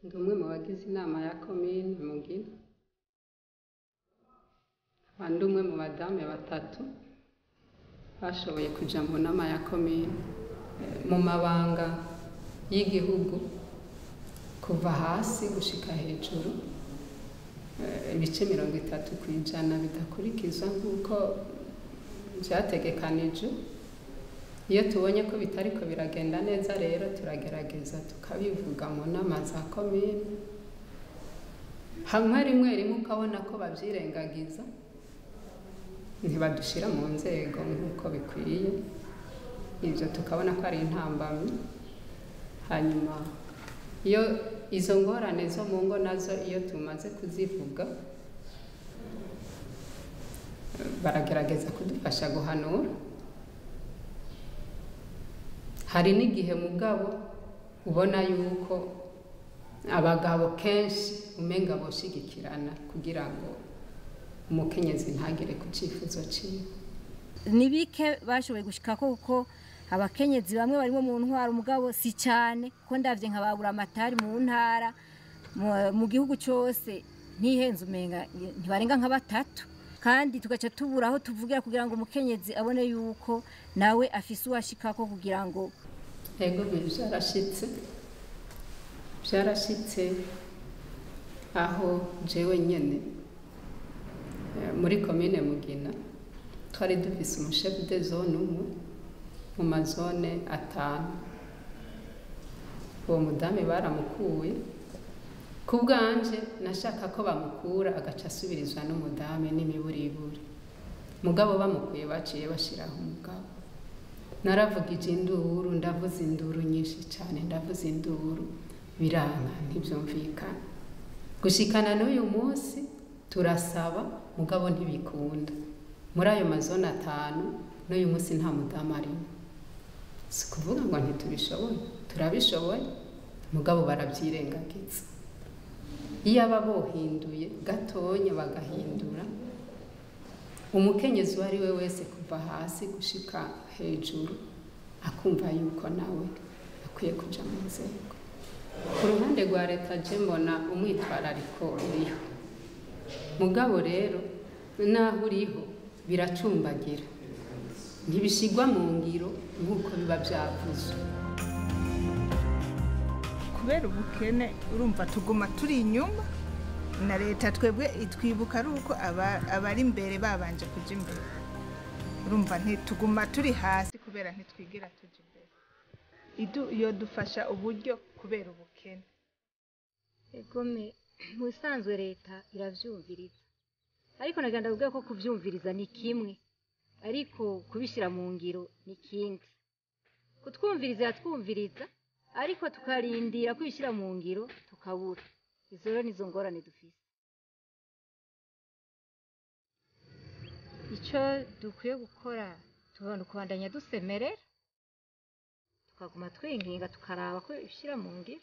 ndi umwe mu bagize inama ya komine Mugina, ndi umwe mu badame batatu bashoboye kuja mu nama ya komine mu mabanga y'igihugu kuva hasi gushika hejuru, ibice 30% bidakurikizwa nk'uko vyategekanijwe. Iyo tubonye ko bitariko biragenda neza rero turagerageza tukabivuga mu nama za komine, hamwe rimwe ukabona ko bavyirengagiza ntibadushira mu nzego nk'uko bikwiye, ivyo tukabona ko ari intambamyi. Hanyuma iyo izo ngorane zo mu ngo nazo iyo tumaze kuzivuga baragerageza kudufasha guhanura. Hari n'igihe mugabo ubona yuko abagabo kenshi umenga boshigikirana kugira ngo umukenyezi ntagire ku cifuzo ciwe. Nibike bashoboye gushikako kuko abakenyezi bamwe barimo mu ntwara umugabo si cyane, ko ndavye nkababura amatari mu ntara mu gihugu cyose ntihenze umenga ntibarenga nka batatu, kandi tugaca tubura aho tuvugira kugira ngo umukenyezi abone yuko nawe afise uwashikako kugira ngo ego byarashitse aho jewe nyene muri komine Mugina twari dufise umushefu de zone umwe mu mazone 5. Uwo mudame baramukuye, kubwanje nashaka ko bamukura agaca asubirizwa n'umudame n'imiburiburi, mugabo bamukuye baciye bashiraho umugabo. Naravugije induru, ndavuza induru nyinshi cyane, ndavuza induru biranga ntivyumvikana. Gushikana n'uyu munsi turasaba mugabo ntibikunda. Muri ayo mazone 5 n'uyu munsi nta mudama arimo. Si kuvuga ngo ntitubishoboye, turabishoboye, mugabo baravyirengagiza. Iyo aba bohinduye gatonya bagahindura, umukenyezi wari we wese kuva hasi gushika hejuru akumva yuko nawe akwiye kuja mu nzego. Ku ruhande rwa leta je mbona umwitwarariko uriho, mugabo rero naho uriho biracumbagira, ntibishigwa mu ngiro nk'uko biba vyavuzwe. Kubera ubukene urumva tuguma turi inyuma, na leta twebwe itwibuka ari uko abari imbere babanje kuja imbere. Urumva ntituguma turi hasi kubera ntitwigira tuja imbere. Iyo dufasha uburyo kubera ubukene. Egome musanzwe leta iravyumviriza, ariko naganda kuvuga ko kuvyumviriza ni kimwe, ariko kubishira mu ngiro ni kindi. Kutwumviriza yatwumviriza, ariko tukarindira kubishira mu ngiro tukabura. Izo rero nizo ngorane dufise. Ico dukwiye gukora tubona kubandanya dusemerera, tukaguma twinginga tukaraba ko ibishira mu ngiro.